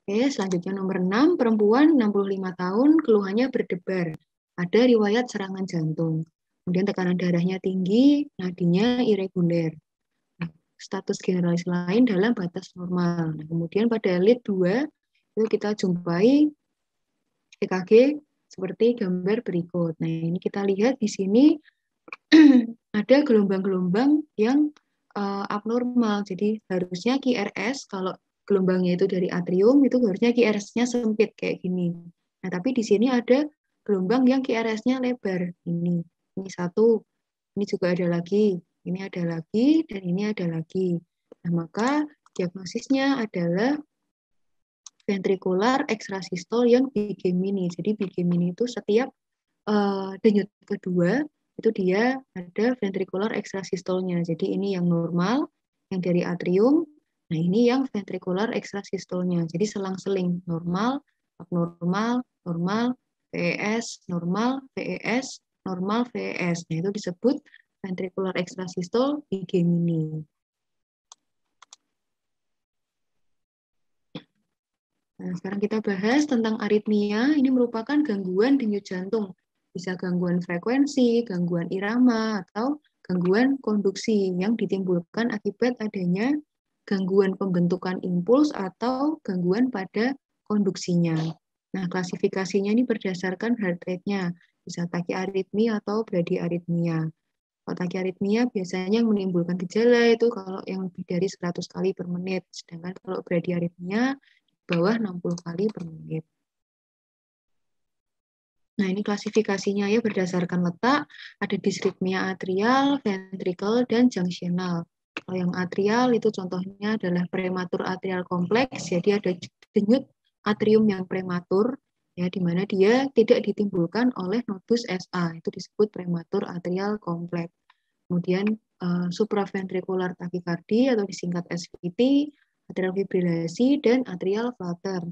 Oke, selanjutnya nomor 6, perempuan 65 tahun, keluhannya berdebar. Ada riwayat serangan jantung. Kemudian tekanan darahnya tinggi, nadinya irreguler. Nah, status generalis lain dalam batas normal. Nah, kemudian pada lead 2, itu kita jumpai EKG seperti gambar berikut. Nah, ini kita lihat di sini ada gelombang-gelombang yang abnormal. Jadi harusnya QRS kalau gelombangnya itu dari atrium itu harusnya QRS-nya sempit kayak gini. Nah, tapi di sini ada gelombang yang QRS-nya lebar. Ini satu, ini juga ada lagi, ini ada lagi, dan ini ada lagi. Nah, maka diagnosisnya adalah ventrikular ekstrasistol yang bigemini. Jadi bigemini itu setiap denyut kedua itu dia ada ventrikular ekstrasistolnya. Jadi ini yang normal, yang dari atrium. Nah, ini yang ventrikular ekstrasistolnya. Jadi selang-seling normal, abnormal, normal, VES, normal, VES, normal, VES. Nah, itu disebut ventrikular ekstrasistol bigemini. Nah, sekarang kita bahas tentang aritmia. Ini merupakan gangguan denyut jantung. Bisa gangguan frekuensi, gangguan irama, atau gangguan konduksi yang ditimbulkan akibat adanya gangguan pembentukan impuls atau gangguan pada konduksinya. Nah, klasifikasinya ini berdasarkan heart rate-nya. Bisa tachyarrhythmia atau bradyarrhythmia. Kalau tachyarrhythmia biasanya yang menimbulkan gejala itu kalau yang lebih dari 100 kali per menit. Sedangkan kalau bradyarrhythmia bawah 60 kali per menit. Nah, ini klasifikasinya ya berdasarkan letak, ada disritmia atrial, ventricle, dan junctional. Kalau yang atrial itu contohnya adalah prematur atrial kompleks, jadi ada denyut atrium yang prematur, ya di mana dia tidak ditimbulkan oleh nodus SA, itu disebut prematur atrial kompleks. Kemudian supraventrikular takikardi atau disingkat SVT, atrial fibrilasi, dan atrial flutter.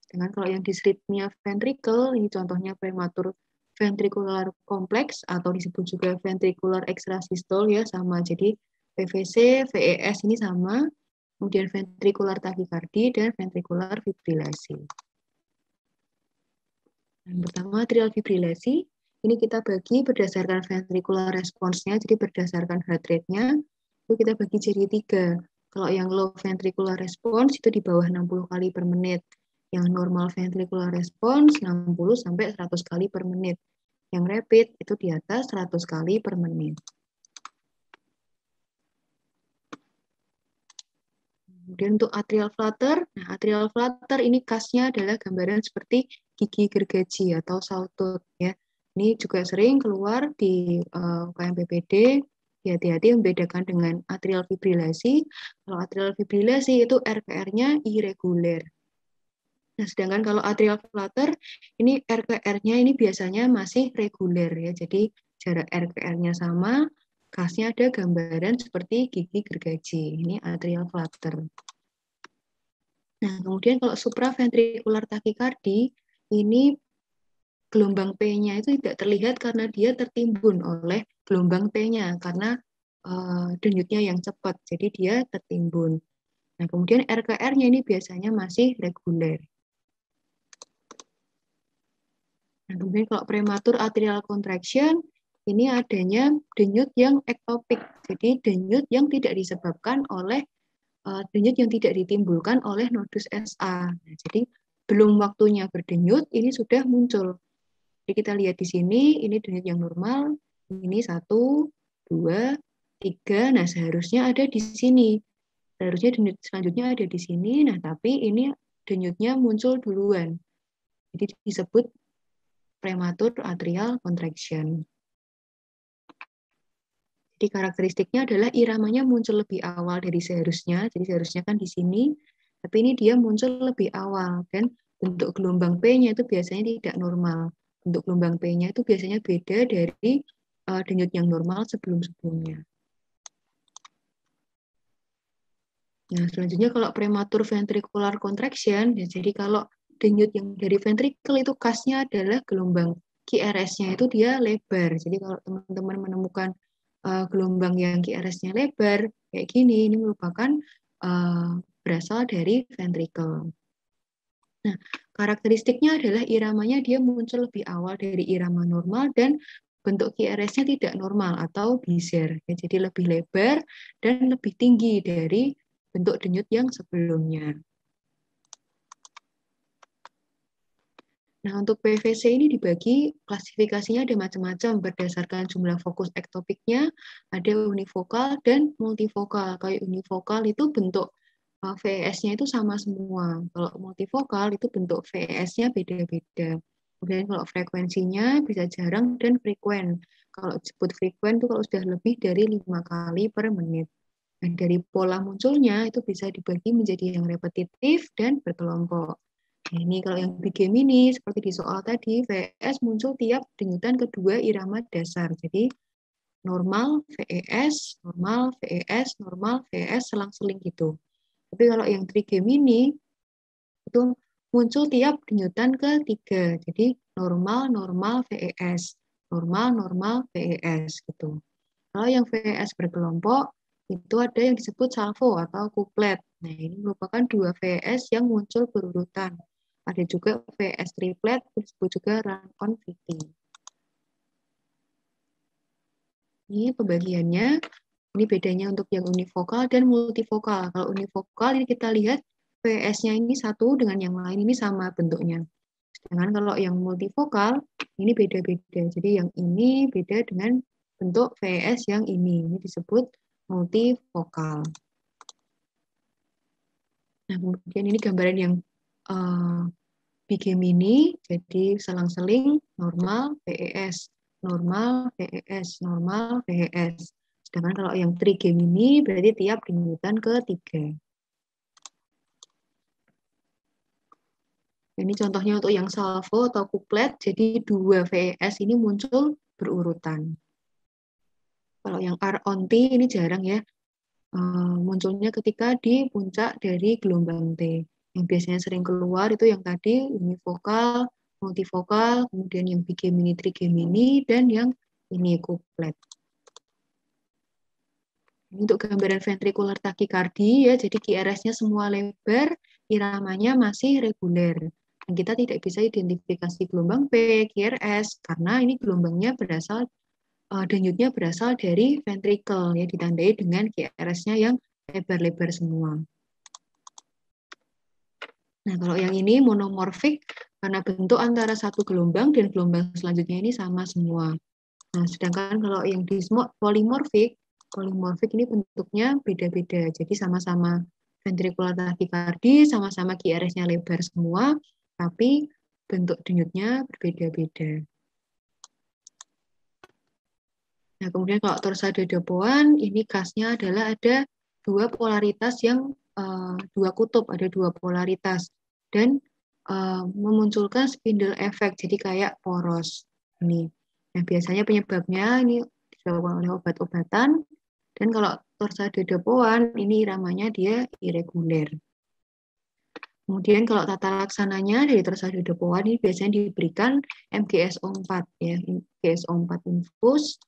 Dengan kalau yang disritmia ventricle, ini contohnya prematur ventricular kompleks atau disebut juga ventricular extrasystole ya sama. Jadi PVC, VES ini sama. Kemudian ventricular takikardi dan ventricular fibrilasi. Yang pertama atrial fibrilasi. Ini kita bagi berdasarkan ventricular response-nya, jadi berdasarkan heart rate-nya, itu kita bagi jadi 3. Kalau yang low ventricular response itu di bawah 60 kali per menit. Yang normal ventricular response 60 sampai 100 kali per menit. Yang rapid itu di atas 100 kali per menit. Kemudian untuk atrial flutter, nah atrial flutter ini khasnya adalah gambaran seperti gigi gergaji atau sawtooth ya. Ini juga sering keluar di UKM PPD. Hati-hati membedakan dengan atrial fibrilasi. Kalau atrial fibrilasi itu RPR-nya irreguler. Nah, sedangkan kalau atrial flutter, ini RPR-nya ini biasanya masih reguler ya. Jadi jarak RPR-nya sama, khasnya ada gambaran seperti gigi gergaji. Ini atrial flutter. Nah, kemudian kalau supraventrikular takikardi, ini gelombang P-nya itu tidak terlihat karena dia tertimbun oleh gelombang T-nya karena denyutnya yang cepat, jadi dia tertimbun. Nah, kemudian RKR-nya ini biasanya masih reguler. Nah, kemudian kalau prematur atrial contraction, ini adanya denyut yang ektopik, jadi denyut yang tidak disebabkan oleh denyut yang tidak ditimbulkan oleh nodus SA. Nah, jadi belum waktunya berdenyut, ini sudah muncul. Jadi kita lihat di sini, ini denyut yang normal, ini 1, 2, 3, nah seharusnya ada di sini. Seharusnya denyut selanjutnya ada di sini, nah tapi ini denyutnya muncul duluan. Jadi disebut prematur atrial contraction. Jadi karakteristiknya adalah iramanya muncul lebih awal dari seharusnya. Jadi seharusnya kan di sini, tapi ini dia muncul lebih awal. Dan bentuk gelombang P-nya itu biasanya tidak normal. Bentuk gelombang P-nya itu biasanya beda dari denyut yang normal sebelum-sebelumnya. Nah, selanjutnya kalau prematur ventricular contraction, ya jadi kalau denyut yang dari ventricle itu khasnya adalah gelombang QRS-nya itu dia lebar. Jadi kalau teman-teman menemukan gelombang yang QRS-nya lebar kayak gini, ini merupakan berasal dari ventricle. Nah, karakteristiknya adalah iramanya dia muncul lebih awal dari irama normal dan bentuk QRS-nya tidak normal atau bizar. Ya, jadi lebih lebar dan lebih tinggi dari bentuk denyut yang sebelumnya. Nah, untuk PVC ini dibagi, klasifikasinya ada macam-macam berdasarkan jumlah fokus ektopiknya, ada univokal dan multivokal. Kayak univokal itu bentuk VES-nya itu sama semua. Kalau multivokal itu bentuk VES-nya beda-beda. Kemudian kalau frekuensinya bisa jarang dan frekuen. Kalau disebut frekuen itu kalau sudah lebih dari 5 kali per menit. Nah, dari pola munculnya itu bisa dibagi menjadi yang repetitif dan berkelompok. Nah, ini kalau yang big game ini, seperti di soal tadi, VES muncul tiap denyutan kedua irama dasar. Jadi, normal, VES, normal, VES, normal, VES, selang-seling gitu. Tapi kalau yang trigem ini, itu muncul tiap denyutan ketiga. Jadi, normal, normal, VES. Normal, normal, VES gitu. Kalau yang VES berkelompok, itu ada yang disebut salvo atau kuplet. Nah, ini merupakan dua VES yang muncul berurutan. Ada juga VS triplet, disebut juga run-on VT. Ini pembagiannya. Ini bedanya untuk yang univokal dan multivokal. Kalau univokal ini kita lihat VS-nya ini satu dengan yang lain ini sama bentuknya. Sedangkan kalau yang multivokal ini beda-beda. Jadi yang ini beda dengan bentuk VS yang ini. Ini disebut multivokal. Nah, kemudian ini gambaran yang big game ini, jadi selang-seling normal VES, normal VES, normal VES. Sedangkan kalau yang trigame ini berarti tiap denyutan ketiga. Ini contohnya untuk yang salvo atau kuplet, jadi dua VES ini muncul berurutan. Kalau yang R on T ini jarang ya, munculnya ketika di puncak dari gelombang T. Yang biasanya sering keluar itu yang tadi univokal, multivokal, kemudian yang bigemini, trigemini, dan yang ini kuplet. Ini untuk gambaran ventricular tachycardia ya, jadi QRS-nya semua lebar, iramanya masih reguler. Dan kita tidak bisa identifikasi gelombang P, QRS, karena ini gelombangnya berasal, denyutnya berasal dari ventricle, ya ditandai dengan QRS-nya yang lebar-lebar semua. Nah, kalau yang ini monomorfik, karena bentuk antara satu gelombang dan gelombang selanjutnya ini sama semua. Nah, sedangkan kalau yang polimorfik, polimorfik ini bentuknya beda-beda. Jadi sama-sama ventricular tachycardia, sama-sama QRS-nya lebar semua, tapi bentuk denyutnya berbeda-beda. Nah, kemudian kalau torsade de Bowen, ini khasnya adalah ada dua polaritas yang dua kutub, ada dua polaritas. Dan memunculkan spindle effect, jadi kayak poros. Ini. Nah, biasanya penyebabnya ini disebabkan oleh obat-obatan. Dan kalau torsade de Bowen, ini iramanya dia irreguler. Kemudian kalau tata laksananya dari torsade de Bowen ini biasanya diberikan MGSO4 ya, MGSO4 infus.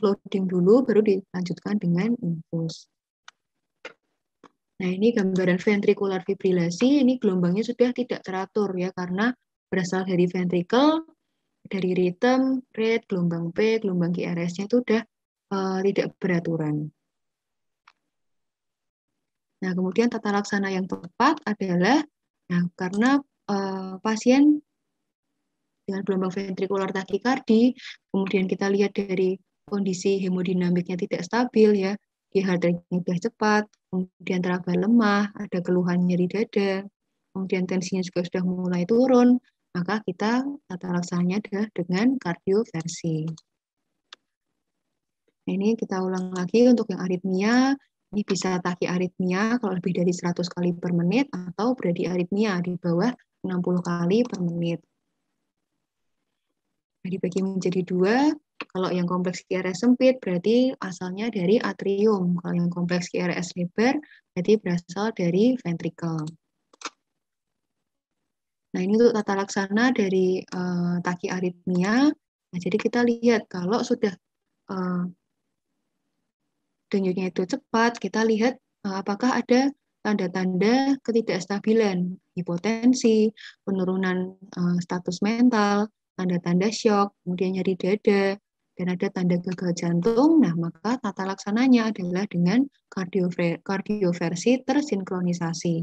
Loading dulu, baru dilanjutkan dengan infus. Nah, ini gambaran ventricular fibrilasi, ini gelombangnya sudah tidak teratur ya, karena berasal dari ventricle, dari rhythm, rate, gelombang P, gelombang QRS-nya itu sudah tidak beraturan. Nah, kemudian tata laksana yang tepat adalah, nah karena pasien dengan gelombang ventricular tachycardia, kemudian kita lihat dari kondisi hemodinamiknya tidak stabil ya, heart rate-nya sudah cepat, kemudian teraba lemah, ada keluhan nyeri dada, kemudian tensinya juga sudah mulai turun, maka kita tata laksananya adalah dengan kardioversi. Nah, ini kita ulang lagi untuk yang aritmia, ini bisa tachyarrhythmia kalau lebih dari 100 kali per menit atau bradiarrhythmia di bawah 60 kali per menit. Nah, dibagi menjadi dua. Kalau yang kompleks QRS sempit berarti asalnya dari atrium. Kalau yang kompleks QRS lebar berarti berasal dari ventricle. Nah, ini untuk tata laksana dari tachyarrhythmia. Nah, jadi kita lihat kalau sudah denyutnya itu cepat, kita lihat apakah ada tanda-tanda ketidakstabilan, hipotensi, penurunan status mental, tanda-tanda syok, kemudian nyeri dada, dan ada tanda gagal jantung. Nah, maka tata laksananya adalah dengan kardioversi tersinkronisasi.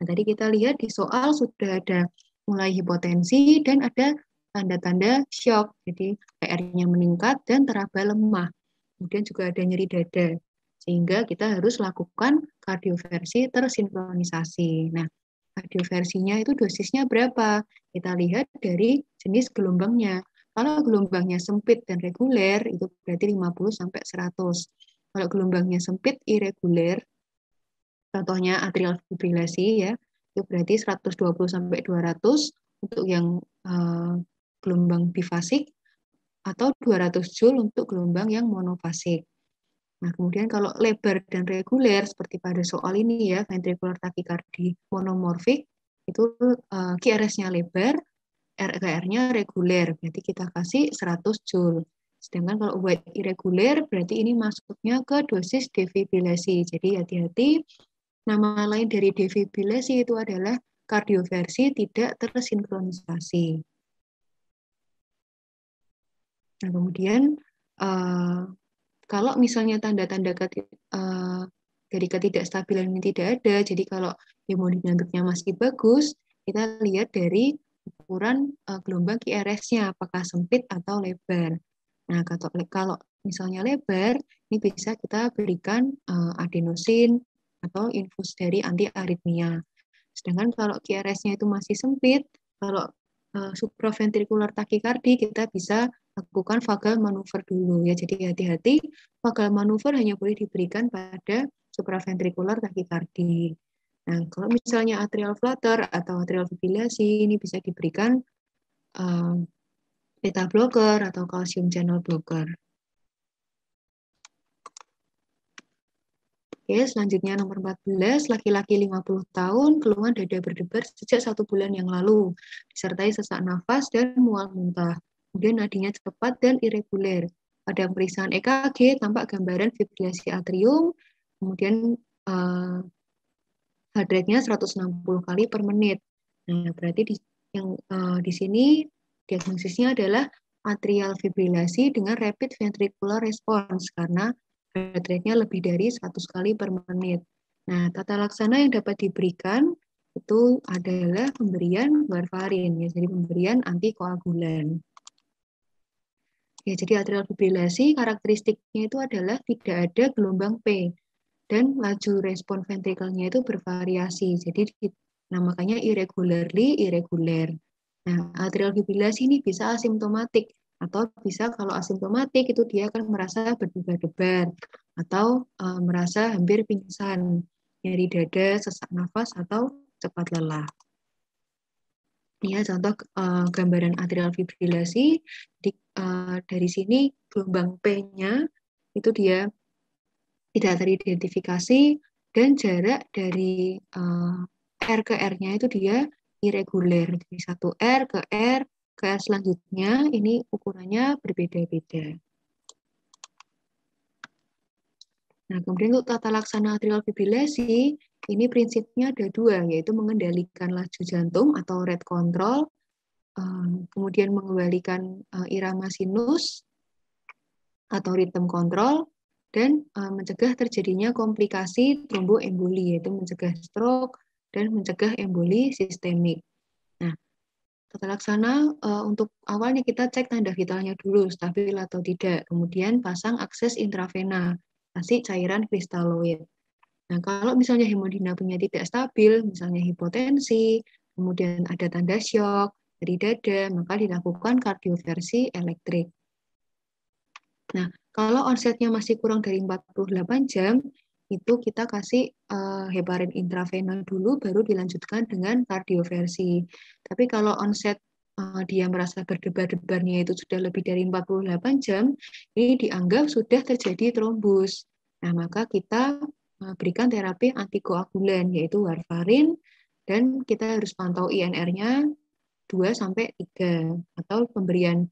Nah, tadi kita lihat di soal sudah ada mulai hipotensi dan ada tanda-tanda syok, jadi PR-nya meningkat dan teraba lemah. Kemudian juga ada nyeri dada, sehingga kita harus lakukan kardioversi tersinkronisasi. Nah, kardioversinya itu dosisnya berapa? Kita lihat dari jenis gelombangnya. Kalau gelombangnya sempit dan reguler, itu berarti 50 sampai 100. Kalau gelombangnya sempit irreguler, contohnya atrial fibrilasi ya, itu berarti 120 sampai 200 untuk yang gelombang bifasik atau 200 Joule untuk gelombang yang monofasik. Nah, kemudian kalau lebar dan reguler seperti pada soal ini ya, ventricular tachycardia monomorfik, itu QRS-nya lebar, RKR-nya reguler, berarti kita kasih 100 Joule. Sedangkan kalau wide irregular, berarti ini masuknya ke dosis defibrilasi. Jadi hati-hati, nama lain dari defibrilasi itu adalah kardioversi tidak tersinkronisasi. Nah, kemudian kalau misalnya tanda-tanda dari ketidakstabilan ini tidak ada, jadi kalau hemodinamiknya masih bagus, kita lihat dari ukuran gelombang QRS-nya, apakah sempit atau lebar. Nah, kalau misalnya lebar, ini bisa kita berikan adenosin atau infus dari antiaritmia. Sedangkan kalau QRS-nya itu masih sempit, kalau supraventrikular takikardi kita bisa lakukan vagal manuver dulu ya. Jadi hati-hati, vagal manuver hanya boleh diberikan pada supraventrikular takikardi. Nah, kalau misalnya atrial flutter atau atrial fibrilasi ini bisa diberikan beta blocker atau calcium channel blocker. Oke, selanjutnya nomor 14, laki-laki 50 tahun, keluhan dada berdebar sejak 1 bulan yang lalu, disertai sesak nafas dan mual muntah. Kemudian nadinya cepat dan irreguler. Pada pemeriksaan EKG, tampak gambaran fibrilasi atrium, kemudian heart rate-nya 160 kali per menit. Nah, berarti di sini diagnosisnya adalah atrial fibrilasi dengan rapid ventricular response, karena heart rate-nya lebih dari 100 kali per menit. Nah, tata laksana yang dapat diberikan itu adalah pemberian warfarin, ya, jadi pemberian antikoagulan. Ya, jadi atrial fibrilasi karakteristiknya itu adalah tidak ada gelombang P dan laju respon ventrikelnya itu bervariasi. Jadi makanya irregularly irregular. Nah, atrial fibrilasi ini bisa asimptomatik atau bisa kalau asimptomatik itu dia akan merasa berdebar-debar atau merasa hampir pingsan, nyeri dada, sesak nafas atau cepat lelah. Ini ya contoh gambaran atrial fibrilasi. Dari sini gelombang P-nya itu dia tidak teridentifikasi dan jarak dari R ke R-nya itu dia irregular. Jadi 1 R ke R selanjutnya ini ukurannya berbeda-beda. Nah, kemudian untuk tata laksana atrial fibrilasi, ini prinsipnya ada 2, yaitu mengendalikan laju jantung atau rate control, kemudian mengembalikan irama sinus atau rhythm control, dan mencegah terjadinya komplikasi tromboemboli, yaitu mencegah stroke dan mencegah emboli sistemik. Nah, tata laksana untuk awalnya kita cek tanda vitalnya dulu, stabil atau tidak, kemudian pasang akses intravena, kasih cairan kristaloid. Nah, kalau misalnya hemodinamiknya tidak stabil, misalnya hipotensi, kemudian ada tanda syok, dari dada, maka dilakukan kardioversi elektrik. Nah, kalau onsetnya masih kurang dari 48 jam, itu kita kasih heparin intravena dulu, baru dilanjutkan dengan kardioversi. Tapi kalau onset dia merasa berdebar-debarnya itu sudah lebih dari 48 jam, ini dianggap sudah terjadi trombus. Nah, maka kita berikan terapi antikoagulan, yaitu warfarin, dan kita harus pantau INR-nya 2-3, atau pemberian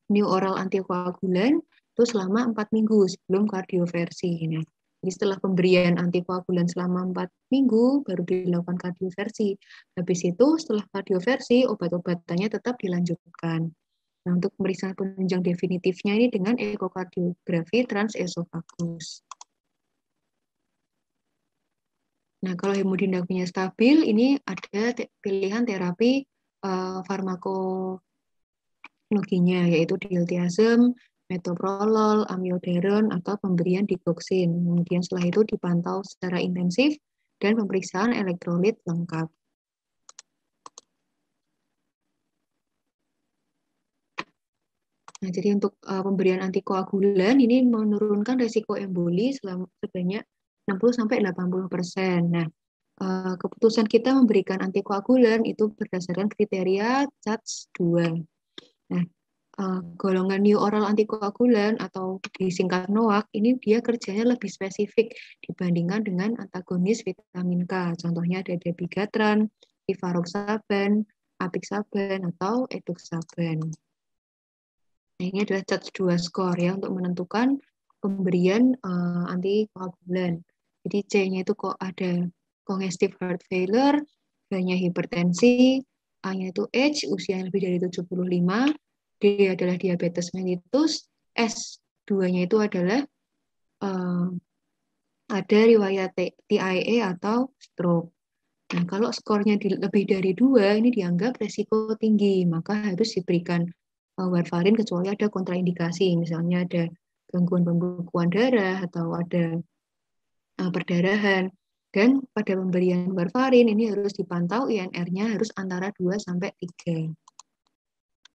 new oral antikoagulan itu selama 4 minggu sebelum kardioversi. Nah, Jadi setelah pemberian antikoagulan selama 4 minggu, baru dilakukan kardioversi. Habis itu setelah kardioversi, obat-obatannya tetap dilanjutkan. Nah, untuk pemeriksaan penunjang definitifnya ini dengan ekokardiografi transesofagus. Nah, kalau hemodinamiknya stabil, ini ada pilihan terapi farmakologinya, yaitu diltiazem, metoprolol, amiodaron, atau pemberian digoxin. Kemudian setelah itu dipantau secara intensif dan pemeriksaan elektrolit lengkap. Nah, jadi untuk pemberian antikoagulan ini menurunkan resiko emboli sebanyak 60-80%. Nah, keputusan kita memberikan antikoagulan itu berdasarkan kriteria CATS-2. Nah, golongan new oral antikoagulan atau disingkat NOAC ini dia kerjanya lebih spesifik dibandingkan dengan antagonis vitamin K. Contohnya ada dabigatran, rivaroxaban, apixaban, atau edoxaban. Nah, ini adalah CATS-2 score ya untuk menentukan pemberian antikoagulan. Jadi C-nya itu kok ada congestive heart failure, B-nya hipertensi, A-nya itu age, usia yang lebih dari 75, D adalah diabetes mellitus, S 2-nya itu adalah ada riwayat TIA atau stroke. Nah, kalau skornya lebih dari 2, ini dianggap resiko tinggi, maka harus diberikan warfarin kecuali ada kontraindikasi, misalnya ada gangguan pembekuan darah atau ada perdarahan. Dan pada pemberian warfarin ini harus dipantau INR-nya harus antara 2 sampai 3.